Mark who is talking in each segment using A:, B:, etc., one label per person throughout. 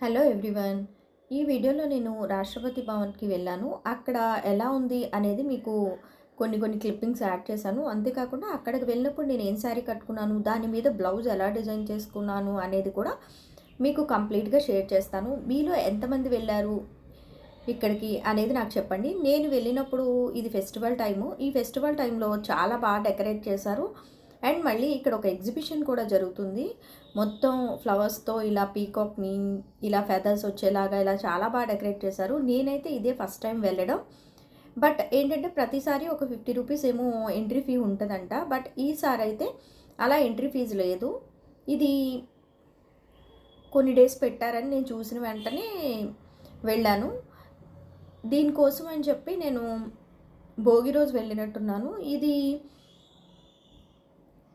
A: Hello everyone. ఈ వీడియోలో నేను రాష్ట్రపతి భవన్‌కి వెళ్ళాను. అక్కడ ఎలా ఉంది అనేది మీకు కొన్ని క్లిప్పింగ్స్ యాడ్ చేశాను. అంతేకాకుండా అక్కడికి వెళ్ళినప్పుడు నేను ఏం శారీ కట్టుకున్నాను, దాని మీద బ్లౌజ్ ఎలా డిజైన్ చేసుకున్నాను అనేది కూడా మీకు కంప్లీట్‌గా షేర్ చేస్తాను. మీలో ఎంతమంది వెళ్లారు ఇక్కడికి అనేది నాకు చెప్పండి. నేను వెళ్ళినప్పుడు ఇది ఫెస్టివల్ టైము. ఈ ఫెస్టివల్ టైంలో చాలా బాగా డెకరేట్ చేశారు. అండ్ మళ్ళీ ఇక్కడ ఒక ఎగ్జిబిషన్ కూడా జరుగుతుంది. మొత్తం ఫ్లవర్స్‌తో ఇలా పీకాక్‌ని ఇలా ఫెదర్స్ వచ్చేలాగా ఇలా చాలా బాగా డెకరేట్ చేశారు. నేనైతే ఇదే ఫస్ట్ టైం వెళ్ళడం. బట్ ఏంటంటే ప్రతిసారి ఒక 50 రూపీస్ ఏమో ఎంట్రీ ఫీ ఉంటదంట. బట్ ఈసారి అయితే అలా ఎంట్రీ ఫీజు లేదు. ఇది కొన్ని డేస్ పెట్టారని నేను చూసిన వెంటనే వెళ్ళాను. దీనికోసం అని చెప్పి నేను భోగి రోజు వెళ్ళినట్టున్నాను. ఇది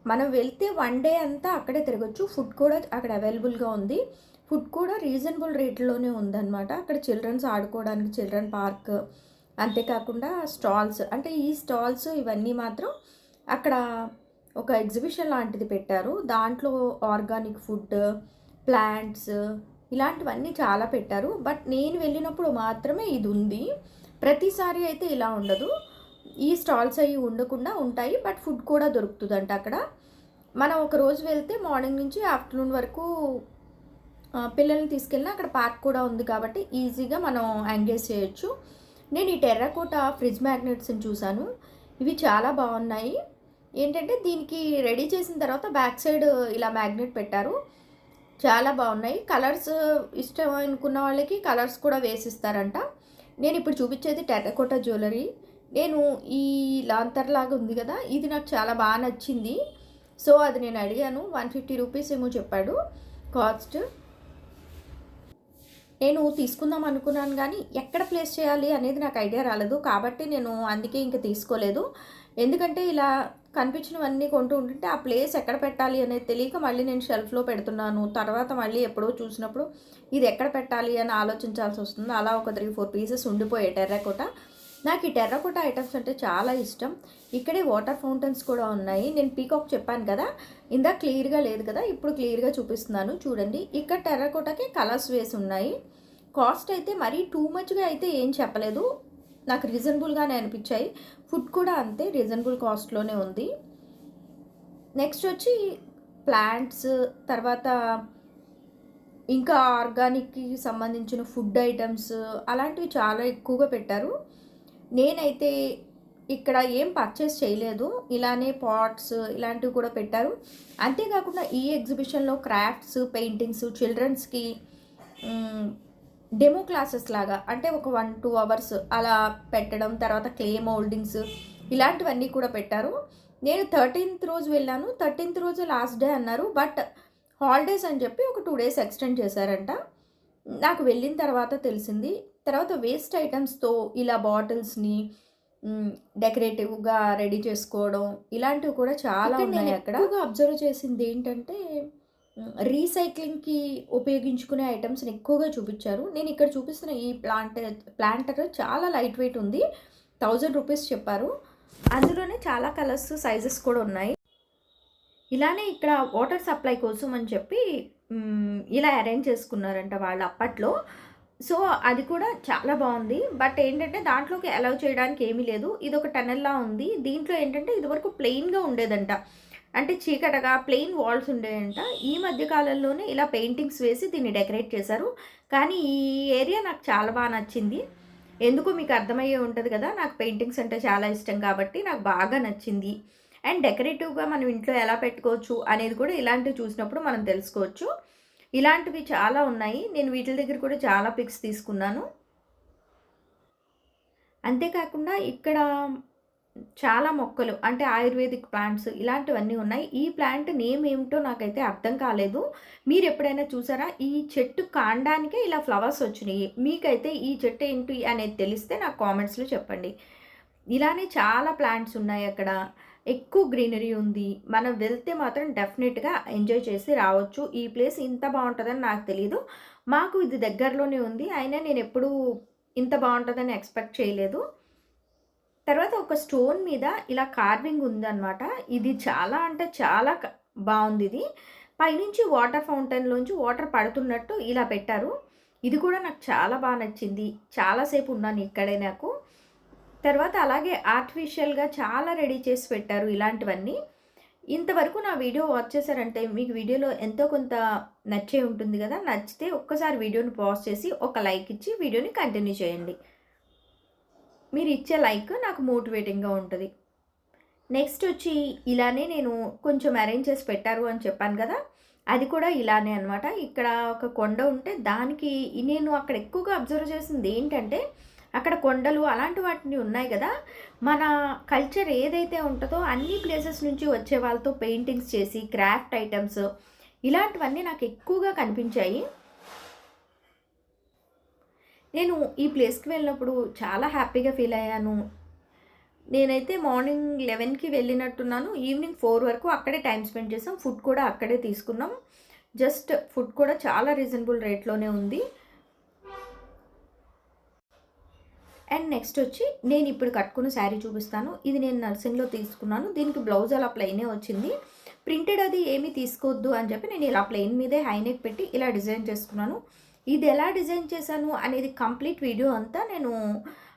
A: మనం వెళ్తే వన్ డే అంతా అక్కడే తిరగొచ్చు. ఫుడ్ కూడా అక్కడ అవైలబుల్‌గా ఉంది. ఫుడ్ కూడా రీజనబుల్ రేట్‌లోనే ఉందన్నమాట. అక్కడ చిల్డ్రన్స్ ఆడుకోవడానికి చిల్డ్రన్ పార్క్, అంతేకాకుండా స్టాల్స్, అంటే ఈ స్టాల్స్ ఇవన్నీ మాత్రం అక్కడ ఒక ఎగ్జిబిషన్ లాంటిది పెట్టారు. దాంట్లో ఆర్గానిక్ ఫుడ్, ప్లాంట్స్ ఇలాంటివన్నీ చాలా పెట్టారు. బట్ నేను వెళ్ళినప్పుడు మాత్రమే ఇది ఉంది. ప్రతిసారి అయితే ఇలా ఉండదు. ఈ స్టాల్స్ అవి ఉండకుండా ఉంటాయి. బట్ ఫుడ్ కూడా దొరుకుతుందంట అక్కడ. మనం ఒక రోజు వెళ్తే మార్నింగ్ నుంచి ఆఫ్టర్నూన్ వరకు పిల్లల్ని తీసుకెళ్ళినా అక్కడ పార్క్ కూడా ఉంది కాబట్టి ఈజీగా మనం ఎంగేజ్ చేయొచ్చు. నేను ఈ టెర్రకోటా ఫ్రిడ్జ్ మ్యాగ్నెట్స్ని చూశాను. ఇవి చాలా బాగున్నాయి. ఏంటంటే దీనికి రెడీ చేసిన తర్వాత బ్యాక్ సైడ్ ఇలా మ్యాగ్నెట్ పెట్టారు. చాలా బాగున్నాయి. కలర్స్ ఇష్టం అనుకున్న వాళ్ళకి కలర్స్ కూడా వేసిస్తారంట. నేను ఇప్పుడు చూపించేది టెర్రకోటా జ్యువెలరీ. నేను ఈ లాంతర్ లాగా ఉంది కదా, ఇది నాకు చాలా బాగా నచ్చింది. సో అది నేను అడిగాను. 150 రూపీస్ ఏమో చెప్పాడు కాస్ట్. నేను తీసుకుందాం అనుకున్నాను కానీ ఎక్కడ ప్లేస్ చేయాలి అనేది నాకు ఐడియా రాలేదు. కాబట్టి నేను అందుకే ఇంకా తీసుకోలేదు. ఎందుకంటే ఇలా కనిపించినవన్నీ కొంటూ ఉంటుంటే ఆ ప్లేస్ ఎక్కడ పెట్టాలి అనేది తెలియక మళ్ళీ నేను షెల్ఫ్లో పెడుతున్నాను. తర్వాత మళ్ళీ ఎప్పుడో చూసినప్పుడు ఇది ఎక్కడ పెట్టాలి అని ఆలోచించాల్సి వస్తుంది. అలా ఒక 3-4 పీసెస్ ఉండిపోయాయి టెర్రకోటా. నాకు ఈ టెర్రకోటా ఐటమ్స్ అంటే చాలా ఇష్టం. ఇక్కడే వాటర్ ఫౌంటైన్స్ కూడా ఉన్నాయి. నేను పీకాక్ చెప్పాను కదా, ఇందాక క్లియర్గా లేదు కదా, ఇప్పుడు క్లియర్గా చూపిస్తున్నాను చూడండి. ఇక్కడ టెర్రకోటాకి కలర్స్ వేసి ఉన్నాయి. కాస్ట్ అయితే మరీ టూ మచ్గా అయితే ఏం చెప్పలేదు, నాకు రీజనబుల్గానే అనిపించాయి. ఫుడ్ కూడా అంతే రీజనబుల్ కాస్ట్లోనే ఉంది. నెక్స్ట్ వచ్చి ప్లాంట్స్, తర్వాత ఇంకా ఆర్గానిక్కి సంబంధించిన ఫుడ్ ఐటమ్స్ అలాంటివి చాలా ఎక్కువగా పెట్టారు. నేనైతే ఇక్కడ ఏం పర్చేస్ చేయలేదు. ఇలానే పాట్స్ ఇలాంటివి కూడా పెట్టారు. అంతేకాకుండా ఈ ఎగ్జిబిషన్లో క్రాఫ్ట్స్, పెయింటింగ్స్, చిల్డ్రన్స్కి డెమో క్లాసెస్ లాగా, అంటే ఒక 1-2 అవర్స్ అలా పెట్టడం, తర్వాత క్లే మోల్డింగ్స్ ఇలాంటివన్నీ కూడా పెట్టారు. నేను 13th రోజు వెళ్ళాను. 13th రోజు లాస్ట్ డే అన్నారు. బట్ హాలిడేస్ అని చెప్పి ఒక 2 డేస్ ఎక్స్టెండ్ చేశారంట. నాకు వెళ్ళిన తర్వాత తెలిసింది. తర్వాత వేస్ట్ ఐటమ్స్తో ఇలా బాటిల్స్ని డెకరేటివ్గా రెడీ చేసుకోవడం ఇలాంటివి కూడా చాలా ఉన్నాయి అక్కడ. ఎక్కువగా అబ్జర్వ్ చేసింది ఏంటంటే రీసైక్లింగ్కి ఉపయోగించుకునే ఐటమ్స్ని ఎక్కువగా చూపించారు. నేను ఇక్కడ చూపిస్తున్న ఈ ప్లాంటర్ చాలా లైట్ వెయిట్ ఉంది. 1000 రూపీస్ చెప్పారు. అందులోనే చాలా కలర్స్, సైజెస్ కూడా ఉన్నాయి. ఇలానే ఇక్కడ వాటర్ సప్లై కోసం అని చెప్పి ఇలా అరేంజ్ చేసుకున్నారంట వాళ్ళు అప్పట్లో. సో అది కూడా చాలా బాగుంది. బట్ ఏంటంటే దాంట్లోకి అలౌ చేయడానికి ఏమీ లేదు. ఇది ఒక టనెల్లా ఉంది. దీంట్లో ఏంటంటే ఇదివరకు ప్లెయిన్గా ఉండేదంట, అంటే చీకటగా ప్లెయిన్ వాల్స్ ఉండేయంట. ఈ మధ్య కాలంలోనే ఇలా పెయింటింగ్స్ వేసి దీన్ని డెకరేట్ చేశారు. కానీ ఈ ఏరియా నాకు చాలా బాగా నచ్చింది. ఎందుకో మీకు అర్థమయ్యే ఉంటుంది కదా, నాకు పెయింటింగ్స్ అంటే చాలా ఇష్టం కాబట్టి నాకు బాగా నచ్చింది. అండ్ డెకరేటివ్గా మనం ఇంట్లో ఎలా పెట్టుకోవచ్చు అనేది కూడా ఇలాంటివి చూసినప్పుడు మనం తెలుసుకోవచ్చు. ఇలాంటివి చాలా ఉన్నాయి. నేను వీటి దగ్గర కూడా చాలా పిక్స్ తీసుకున్నాను. అంతేకాకుండా ఇక్కడ చాలా మొక్కలు, అంటే ఆయుర్వేదిక్ ప్లాంట్స్ ఇలాంటివన్నీ ఉన్నాయి. ఈ ప్లాంట్ నేమ్ ఏమిటో నాకైతే అర్థం కాలేదు. మీరు ఎప్పుడైనా చూసారా? ఈ చెట్టు కాండానికే ఇలా ఫ్లవర్స్ వచ్చినాయి. మీకైతే ఈ చెట్టు ఏంటి అనేది తెలిస్తే నాకు కామెంట్స్లో చెప్పండి. ఇలానే చాలా ప్లాంట్స్ ఉన్నాయి అక్కడ. ఎక్కువ గ్రీనరీ ఉంది. మనం వెళ్తే మాత్రం డెఫినెట్గా ఎంజాయ్ చేసి రావచ్చు. ఈ ప్లేస్ ఇంత బాగుంటుందని నాకు తెలీదు. మాకు ఇది దగ్గరలోనే ఉంది. అయినా నేను ఎప్పుడూ ఇంత బాగుంటుందని ఎక్స్పెక్ట్ చేయలేదు. తర్వాత ఒక స్టోన్ మీద ఇలా కార్వింగ్ ఉందన్నమాట. ఇది చాలా అంటే చాలా బాగుంది. ఇది పైనుంచి వాటర్ ఫౌంటైన్లోంచి వాటర్ పడుతున్నట్టు ఇలా పెట్టారు. ఇది కూడా నాకు చాలా బాగా నచ్చింది. చాలాసేపు ఉన్నాను ఇక్కడే నాకు. తర్వాత అలాగే ఆర్టిఫిషియల్‌గా చాలా రెడీ చేసి పెట్టారు ఇలాంటివన్నీ. ఇంతవరకు నా వీడియో వాచ్ చేశారంటే మీకు వీడియోలో ఎంతో కొంత నచ్చే ఉంటుంది కదా! నచ్చితే ఒక్కసారి వీడియోని పాజ్ చేసి ఒక లైక్ ఇచ్చి వీడియోని కంటిన్యూ చేయండి. మీరు ఇచ్చే లైక్ నాకు మోటివేటింగ్‌గా ఉంటది. నెక్స్ట్ వచ్చి ఇలానే నేను కొంచెం అరేంజ్ చేసి పెట్టారు అని చెప్పాను కదా! అది కూడా ఇలానే అనమాట. ఇక్కడ ఒక కొండ ఉంటే దానికి నేను అక్కడ ఎక్కువగా అబ్జర్వ్ చేసింది ఏంటంటే, అక్కడ కొండలు అలాంటి వాటిని ఉన్నాయి గదా! మన కల్చర్ ఏదైతే ఉంటదో అన్ని ప్లేసెస్ నుంచి వచ్చే వాళ్ళతో పెయింటింగ్స్ చేసి, క్రాఫ్ట్ ఐటెమ్స్ ఇలాంటివన్నీ నాకు ఎక్కువగా కనిపించాయి. నేను ఈ ప్లేస్‌కి వెళ్ళినప్పుడు చాలా హ్యాపీగా ఫీల్ అయ్యాను. నేనైతే మార్నింగ్ 11కి వెళ్ళినట్టున్నాను. ఈవినింగ్ 4 వరకు అక్కడే టైమ్ స్పెండ్ చేసాం. ఫుడ్ కూడా అక్కడే తీసుకున్నాం. జస్ట్ ఫుడ్ కూడా చాలా రీజనబుల్ రేట్‌లోనే ఉంది. అండ్ నెక్స్ట్ వచ్చి నేను ఇప్పుడు కట్టుకున్న శారీ చూపిస్తాను. ఇది నేను నర్సింగ్‌లో తీసుకున్నాను. దీనికి బ్లౌజ్ అలా ప్లెయినే వచ్చింది. ప్రింటెడ్ అది ఏమీ తీసుకోవద్దు అని చెప్పి నేను ఇలా ప్లెయిన్ మీదే హై నెక్ పెట్టి ఇలా డిజైన్ చేసుకున్నాను. ఇది ఎలా డిజైన్ చేశాను అనేది కంప్లీట్ వీడియో అంతా నేను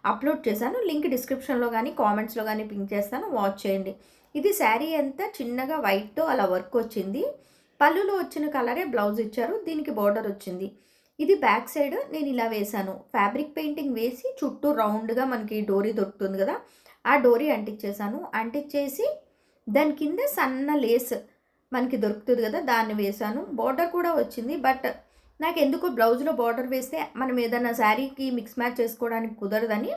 A: అప్లోడ్ చేశాను. లింక్ డిస్క్రిప్షన్‌లో గానీ, కామెంట్స్‌లో గానీ పింక్ చేస్తాను. వాచ్ చేయండి. ఇది శారీ అంతా చిన్నగా వైట్‌తో అలా వర్క్ వచ్చింది. పళ్ళులో వచ్చిన కలరే బ్లౌజ్ ఇచ్చారు. దీనికి బోర్డర్ వచ్చింది. ఇది బ్యాక్ సైడ్ నేను ఇలా వేశాను. ఫ్యాబ్రిక్ పెయింటింగ్ వేసి చుట్టూ రౌండ్‌గా మనకి డోరీ దొరుకుతుంది కదా! ఆ డోరీ అంటించేసాను. అంటించేసి దాని కింద సన్న లేస్ మనకి దొరుకుతుంది కదా! దాన్ని వేశాను. బోర్డర్ కూడా వచ్చింది. బట్ నాకెందుకో బ్లౌజ్‌లో బార్డర్ వేస్తే మనం ఏదైనా శారీకి మిక్స్ మ్యాచ్ చేసుకోవడానికి కుదరదని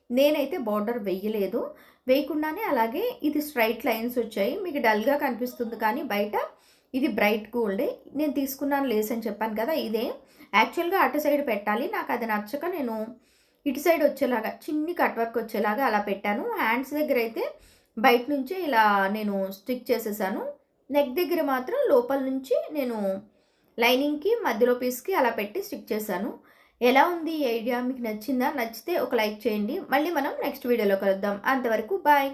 A: నేనైతే బార్డర్ వెయ్యలేదు. వేయకుండానే అలాగే ఇది స్ట్రైట్ లైన్స్ వచ్చాయి. మీకు డల్‌గా కనిపిస్తుంది కానీ బయట ఇది బ్రైట్ గోల్డే. నేను తీసుకున్నాను లేస్ అని చెప్పాను కదా! ఇదే. యాక్చువల్‌గా అటు సైడ్ పెట్టాలి. నాకు అది నచ్చక నేను ఇటు సైడ్ వచ్చేలాగా చిన్ని కట్ వర్క్ వచ్చేలాగా అలా పెట్టాను. హ్యాండ్స్ దగ్గర అయితే బయట నుంచే ఇలా నేను స్టిక్ చేసేసాను. నెక్ దగ్గర మాత్రం లోపల నుంచి నేను లైనింగ్‌కి మధ్యలో పీస్‌కి అలా పెట్టి స్టిక్ చేశాను. ఎలా ఉంది ఈ ఐడియా? మీకు నచ్చిందా? నచ్చితే ఒక లైక్ చేయండి. మళ్ళీ మనం నెక్స్ట్ వీడియోలో కలుద్దాం. అంతవరకు బాయ్.